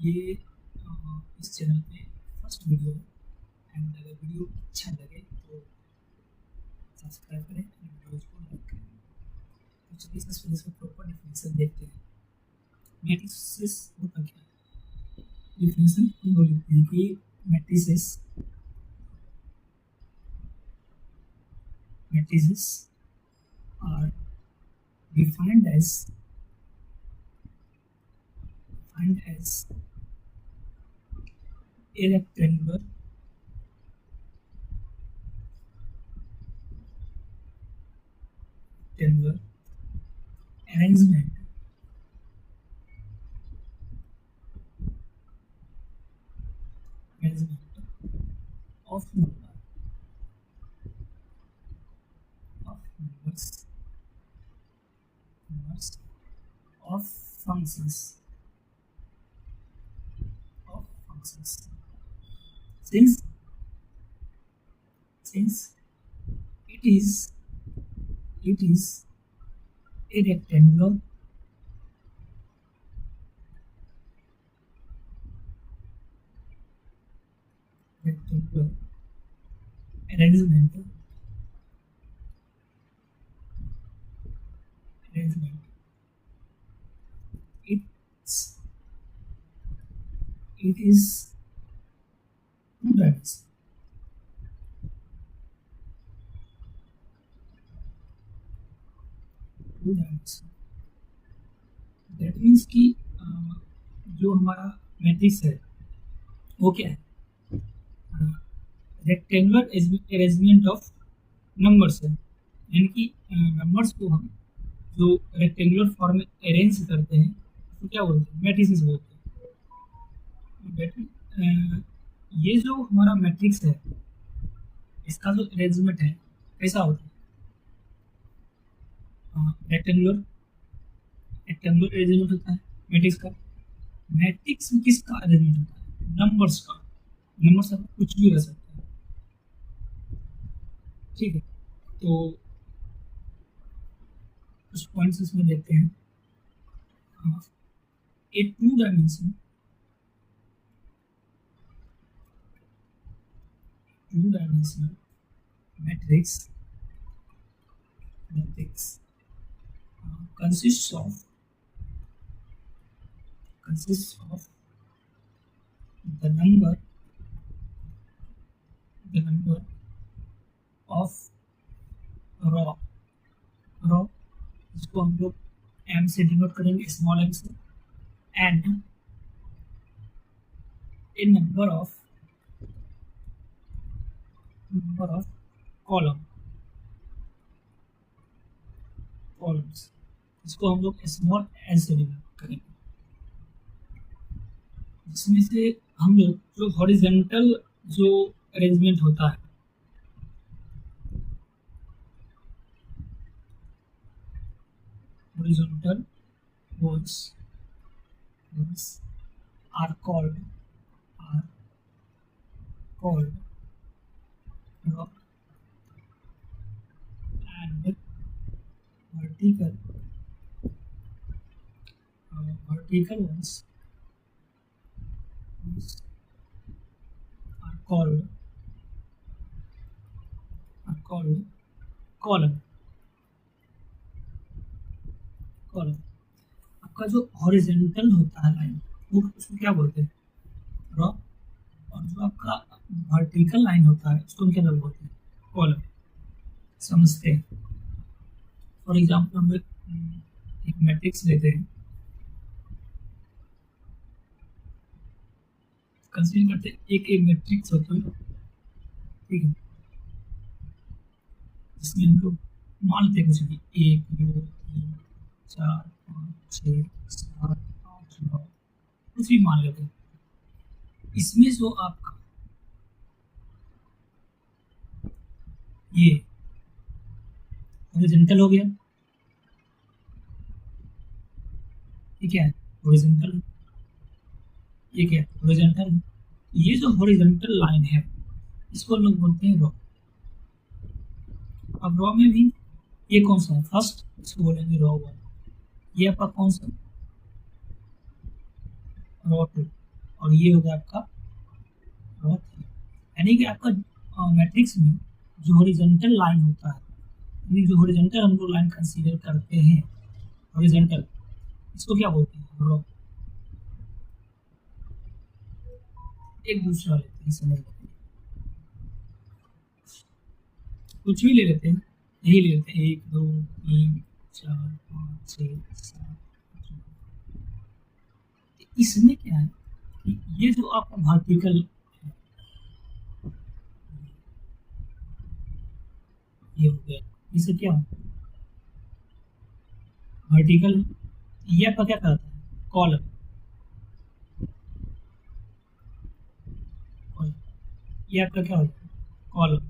ये इस चैनल पे फर्स्ट वीडियो है एंड अगर वीडियो अच्छा लगे तो सब्सक्राइब करें एंड वीडियोज को लाइक करें। तो चलिए सबसे पहले इसका प्रॉपर डिफिनेशन देखते हैं। मैट्रिसेस होता क्या है? डिफिनेशन हम लोग लिखते हैं कि matrices are defined as a rectangular arrangement of numbers of functions since it is a rectangular arrangement it is two dimensions. That means कि जो हमारा मैट्रिक्स है वो क्या है? रेक्टेंगुलर अरेंजमेंट ऑफ नंबर्स है, यानी कि नंबर्स को हम जो रेक्टेंगुलर फॉर्म में अरेंज करते हैं तो क्या बोलते हैं? मैट्रिसेस बोलते हैं। ये जो हमारा मैट्रिक्स है इसका जो अरेंजमेंट है कैसा होता है? रेक्टेंगुलर अरेंजमेंट होता है मैट्रिक्स का। मैट्रिक्स में किसका अरेंजमेंट होता है? नंबर्स का। नंबर्स का कुछ भी रह सकता है, ठीक है। तो कुछ पॉइंट्स इसमें देखते हैं। A two dimensional matrix consists of the number of row इसको हम लोग m से डिनोट करेंगे, स्मॉल m से, and A number of columns इसको हम लोग स्मॉल एन से डिनोट करेंगे, जिसमें से हम लोग जो हॉरिजॉन्टल जो अरेंजमेंट होता है horizontal rows are called row, and vertical ones are called column। आपका जो हॉरिजॉन्टल होता है लाइन वो उसको क्या बोलते हैं? रॉ। और जो आपका वर्टिकल लाइन होता है उसको हम क्या बोलते हैं? कॉलम। समझते हैं। फॉर एग्जाम्पल हम एक मैट्रिक्स लेते हैं, कंसीडर करते हैं एक मैट्रिक्स होता है, ठीक है, जिसमें हम लोग मान लेते हैं कुछ भी 1 2 3 4 5 6 7 8 9 कुछ भी मान लेते हैं। इसमें जो आपका ये हॉरिजॉन्टल हो गया, ये क्या है? हॉरिजॉन्टल। ये क्या है? हॉरिजॉन्टल। ये जो हॉरिजॉन्टल लाइन है इसको लोग बोलते हैं रॉ। अब रॉ में भी ये कौन सा है? फर्स्ट, इसको बोलेंगे रॉ 1। ये आपका कौन सा? रॉ 2। और ये हो गया आपका रो 3। यानी कि आपका मैट्रिक्स में जो हॉरिजॉन्टल लाइन होता है, यानी जो हॉरिजॉन्टल हम लोग लाइन कंसीडर करते हैं, हॉरिजॉन्टल, इसको क्या बोलते हैं, रो। एक दूसरा लेते हैं, समझ लेते हैं, कुछ भी ले लेते हैं, यही ले लेते हैं, 1 2 3 4 5 6 7। इसमें क्या है कि ये जो आपका वर्टिकल, ये हो गया, इसे क्या वर्टिकल, ये आपका क्या कहता है, कॉलम। ये आपका क्या होता है, कॉलम।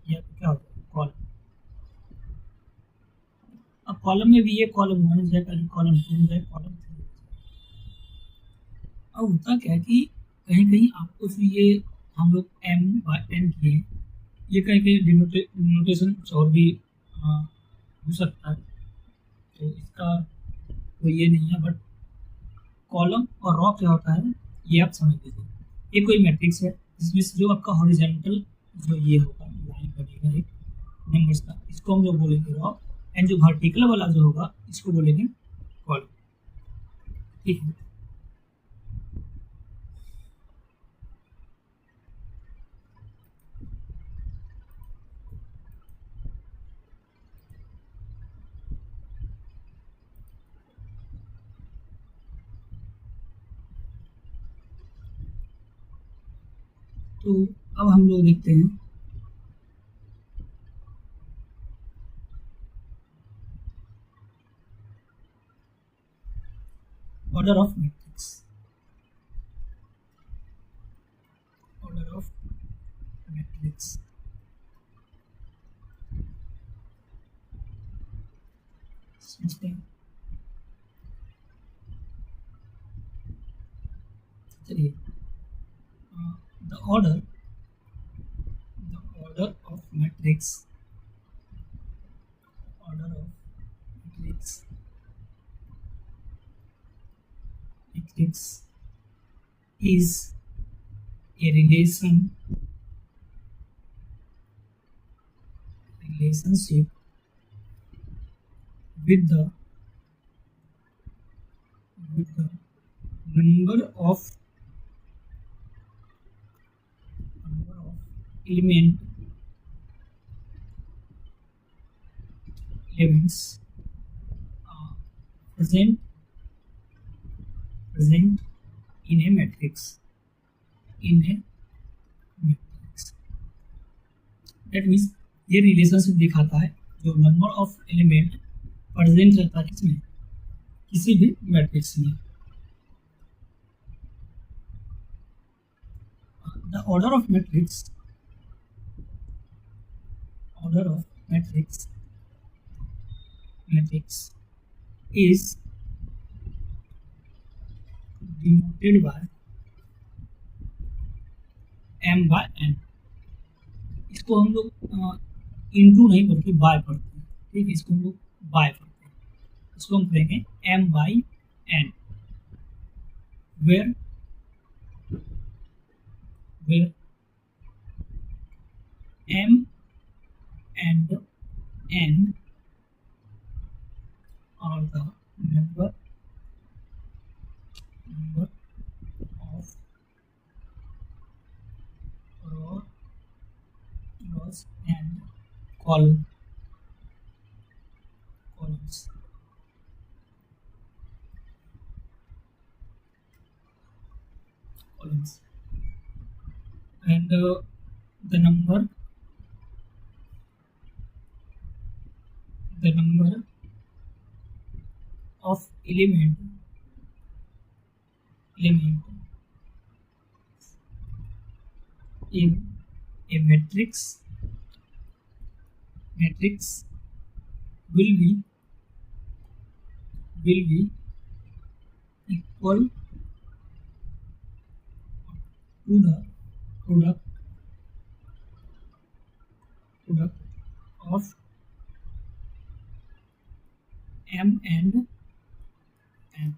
ये आपका क्या होता है, कॉलम। अब कॉलम में भी ये कॉलम 1 हो जाएगा, कॉलम 2 हो जाएगा, कॉलम 3 हो जाएगा। अब होता क्या है कि कहीं कहीं आपको फिर ये हम लोग एम बाय एन किए, ये कहीं कहीं डिनोटेशन कुछ और भी हो सकता है, तो इसका तो ये नहीं है, बट कॉलम और रॉ क्या होता है ये आप समझ लीजिए। ये कोई मैट्रिक्स है जिसमें से जो आपका हॉरिजॉन्टल जो ये होगा लाइन बनेगा एक नंबर्स का, इसको हम लोग बोलेंगे रॉ, एंड जो वर्टिकल वाला जो होगा इसको बोलेंगे कॉलम। ठीक है। तो अब हम लोग देखते हैं order of matrix. Order of matrix, समझते हैं। चलिए, the order of matrix, order of matrix, matrix is a relationship with the number of elements present in a matrix, that means ये रिलेशनशिप दिखाता है जो नंबर ऑफ एलिमेंट प्रेजेंट रहता है किसमें, किसी भी मैट्रिक्स में। The order of matrix, order of matrix is denoted by m by n। इसको हम लोग इंटू नहीं बल्कि बाय पढ़ते हैं, ठीक है, इसको हम लोग बाय पढ़ते हैं, इसको हम कहेंगे m by n, where m and n are the number of rows and columns, and the number of element in a matrix will be equal to the product of m and n।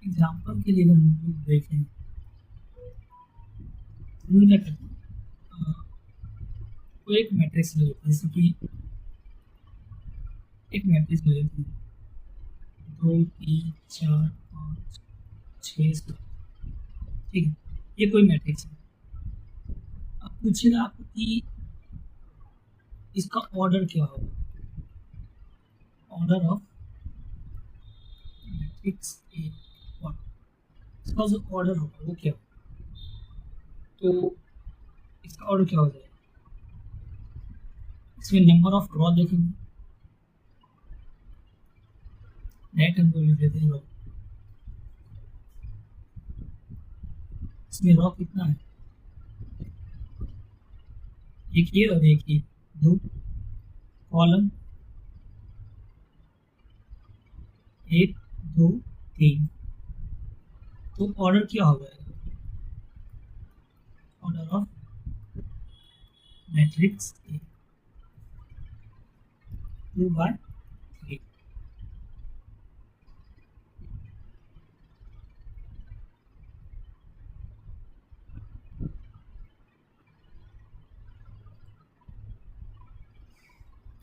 Example के लिए अगर हम लोग देखें तो क्या करते हैं, कोई एक मैट्रिक्स ले लेते हैं, जैसे कि एक मैट्रिक्स ले लेते हैं 2 3 4 5 6 7, ठीक है, ये कोई मैट्रिक्स है। अब पूछेगा आपको कि इसका ऑर्डर क्या होगा, ऑर्डर ऑफ मैट्रिक्स ए, और इसका जो ऑर्डर होगा वो क्या होगा, तो इसका ऑर्डर क्या हो जाएगा, इसमें नंबर ऑफ रो देखेंगे, डायरेक्ट हम लोग लिख देते हैं रो, इसमें रो कितना है, एक ये और एक ये, दो कॉलम, 1 2 3, तो ऑर्डर क्या हो जाएगा, order of matrix A 2 by 3।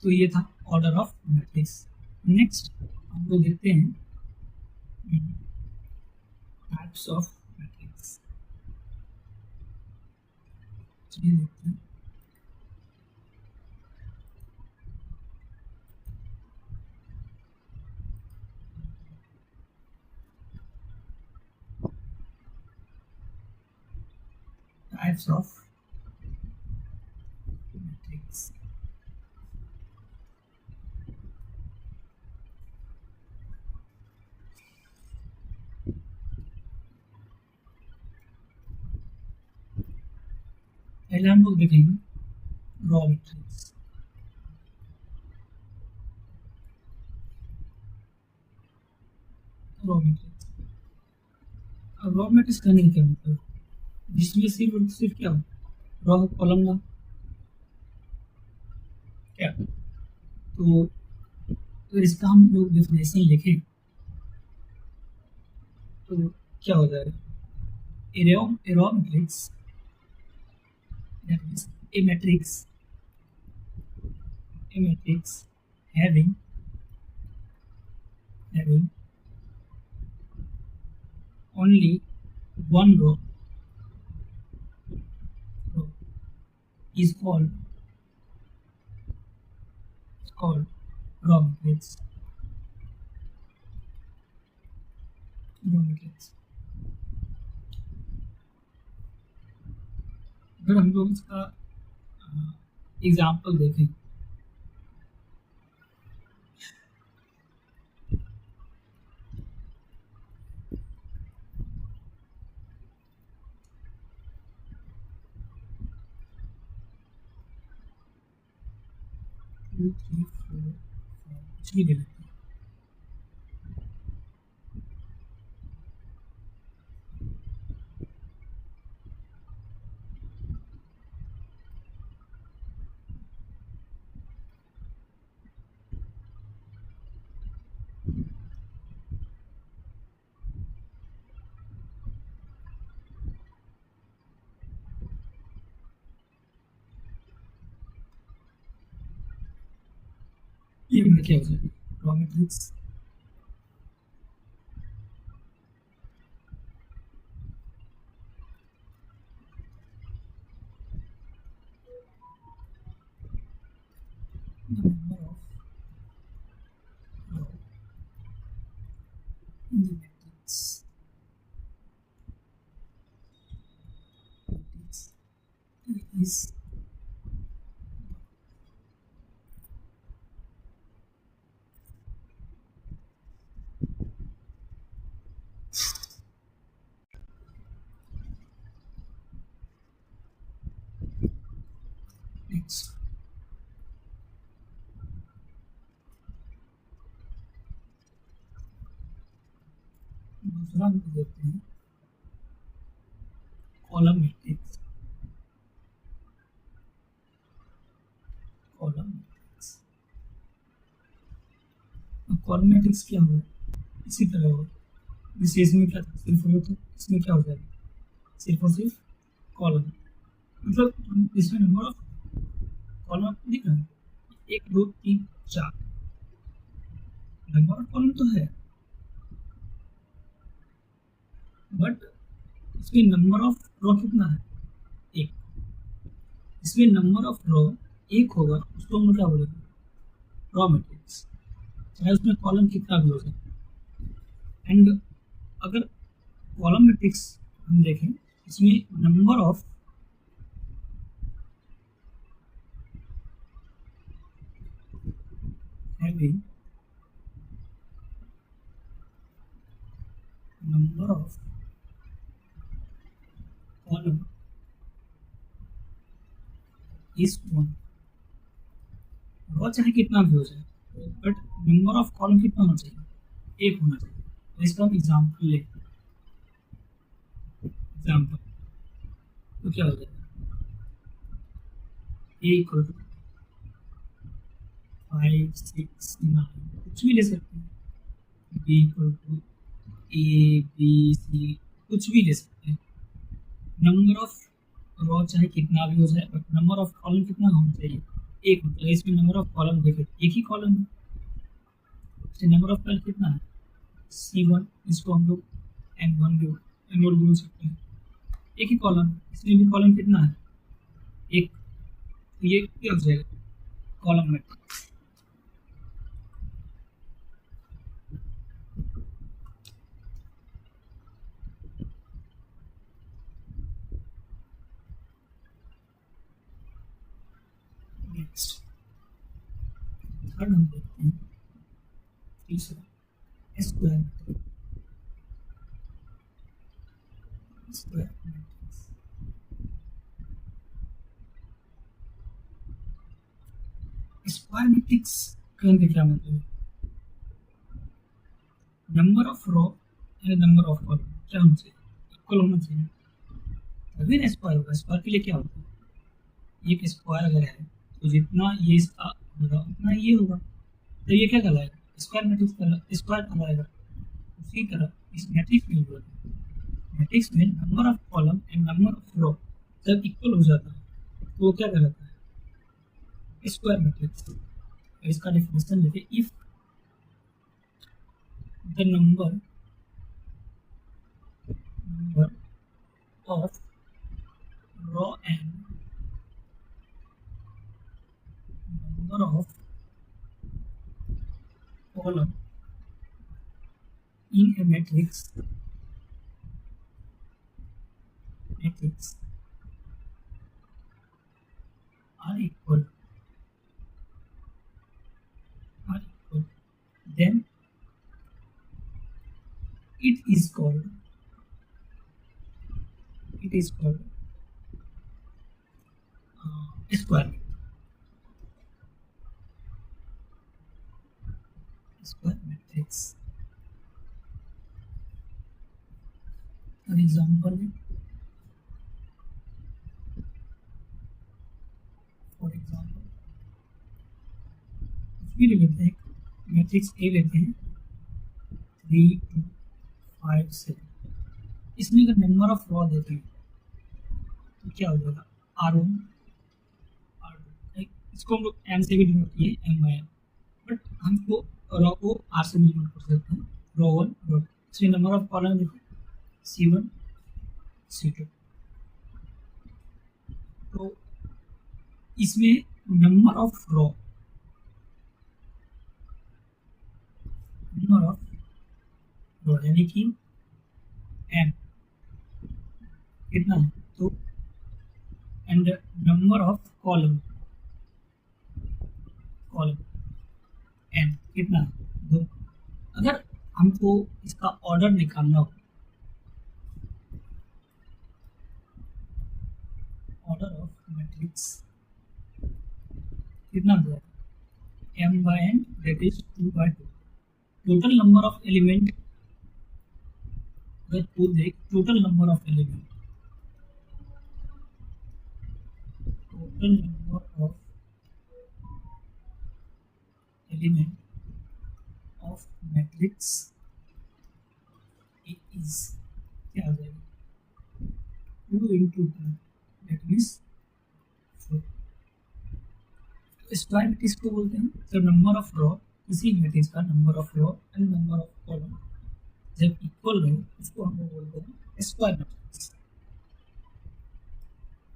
तो ये था ऑर्डर ऑफ मैट्रिक्स। नेक्स्ट हम लोग देखते हैं टाइप्स ऑफ मैट्रिक्स, चलिए देखते हैं। टाइप्स ऑफ मैट्रिक्स, पहले हम लोग देखेंगे रॉ मैट्रिक्स। रॉ मैट्रिक्स, अब रॉ मैट्रिक्स करने का क्या मतलब, जिसमें सिर्फ और सिर्फ क्या हो, रॉ कॉलम ना क्या, तो इसका हम लोग डेफिनेशन लिखें तो क्या हो जाएगा, a raw matrix, that means a matrix having only one row is called raw matrix, raw matrix। अगर हम लोग इसका एग्जाम्पल देखें, टू थ्री फोर फाइव कुछ भी ले लेते हैं, ये हमारा क्या हो जाएगा, raw matrix. The number of row in the matrix is next। दूसरा हम देखते हैं column matrix, column matrix, column matrix क्या होगा, इसी तरह होगा जैसे इसमें क्या था, सिर्फ रो, तो इसमें क्या हो जाएगा, सिर्फ और सिर्फ कॉलम। मतलब इसमें नंबर ऑफ कॉलम दिख रहा है, 1 2 3 4, नंबर ऑफ कॉलम तो है, बट इसमें नंबर ऑफ रो कितना है, 1। इसमें नंबर ऑफ रो 1 होगा, उसको हम लोग क्या बोलेंगे, रॉ मैट्रिक्स, चाहे उसमें कॉलम कितना भी हो जाए। एंड अगर कॉलम मैट्रिक्स हम देखें, इसमें number of having number of column is 1। रो चाहे कितना भी हो जाए, बट नंबर ऑफ कॉलम कितना होना चाहिए, 1 होना चाहिए। तो इसका हम एग्जाम्पल ले, एग्जाम्पल तो क्या हो जाएगा, ए इक्वल टू 5 6 9, कुछ भी ले सकते हैं, B equal to A B C, कुछ भी ले सकते हैं। नंबर ऑफ रो चाहे कितना भी हो जाए, बट नंबर ऑफ कॉलम कितना होना चाहिए, 1 होता है। इसमें नंबर ऑफ कॉलम देखें, एक ही कॉलम है, इसमें नंबर ऑफ कॉलम कितना है, C1, इसको हम लोग M1 भी M1 बोल सकते हैं, एक ही कॉलम। इसमें भी कॉलम कितना है, 1। तो ये क्या हो जाएगा, कॉलम मैट्रिक्स। नेक्स्ट थर्ड हम देखते हैं, तीसरा square matrix. Square matrix square matrix कहने का क्या मतलब है, number of row and number of column क्या होना चाहिए, इक्वल होना चाहिए, तभी ना स्क्वायर होगा। स्क्वायर के लिए क्या होता है, एक स्क्वायर अगर है तो जितना ये इसका होगा उतना ये होगा, तो ये क्या कहलाएगा, स्क्वायर मैट्रिक्स स्क्वायर कहलाएगा। उसी तरह इस मैट्रिक्स में भी मैट्रिक्स में number of column and number of row जब इक्वल हो जाता है तो वो क्या कहलाता है, स्क्वायर मैट्रिक्स। इसका डेफिनेशन देखिए, if the number of row and number of column in a matrix are equal, then it is called square matrix। an example, for example कुछ भी ले लेते हैं, मैट्रिक्स ए लेते हैं 3 2 5 7, इसमें अगर नंबर ऑफ रो देते हैं तो क्या हो जाएगा, R1 R2, इसको हम लोग एम से भी डिनोट किए, M/M, बट हमको रो को R से भी डिनोट कर सकते हैं, रो 1 रो 2। इसमें नंबर ऑफ कॉलम देखो C1 C2, तो इसमें नंबर ऑफ रो यानी कि m कितना है, तो and number of column n कितना है, 2। अगर हमको इसका ऑर्डर निकालना हो, ऑर्डर ऑफ मैट्रिक्स कितना हो जाएगा, M/N that is 2/2। Total number of element अगर टू देख, total number of element of matrix is क्या हो जाएगा, 2 into 2 that means 4। Square matrix को बोलते हैं तो नंबर ऑफ रो, किसी मैट्रिक्स का number of row and number of column जब इक्वल रहे उसको हम लोग बोलते हैं स्क्वायर मैट्रिक्स।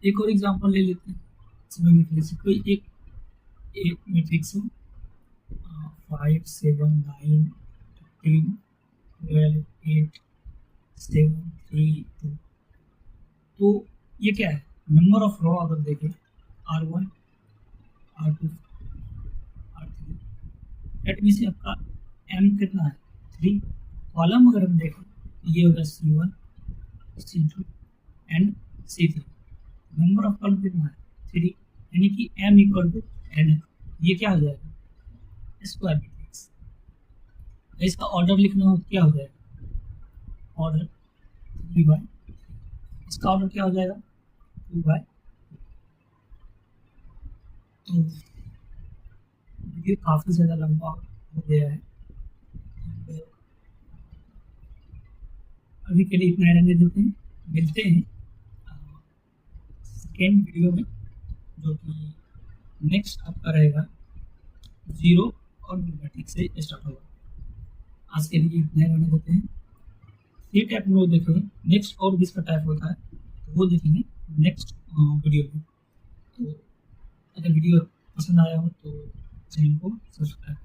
एक और एग्जांपल ले लेते हैं इसमें मैट्रिक्स, कोई एक मैट्रिक्स हो 5 7 9 15 12 8 7 3 2, तो ये क्या है, नंबर ऑफ रो अगर देखें R1 R2 R3, that means आपका M कितना है 3। कॉलम अगर हम देखें ये होगा C1 C2 and C3, number of column कितना है 3, यानी कि M इक्वल टू N है। ये क्या हो जाएगा, स्क्वायर मैट्रिक्स। इसका ऑर्डर लिखना हो क्या हो जाएगा, ऑर्डर 3/, इसका ऑर्डर क्या हो जाएगा 2/। तो वीडियो काफ़ी ज़्यादा लंबा हो गया है, अभी के लिए इतना रहने देते हैं, मिलते हैं सेकेंड वीडियो में, जो कि नेक्स्ट आपका रहेगा जीरो और न्यूमेटिक से स्टार्ट होगा। आज के लिए इतना रहने देते हैं। ये टाइप में लोग देखेंगे नेक्स्ट, और भी इसका टाइप होता है तो वो देखेंगे नेक्स्ट वीडियो में। तो अगर वीडियो पसंद आया हो तो चैनल को सब्सक्राइब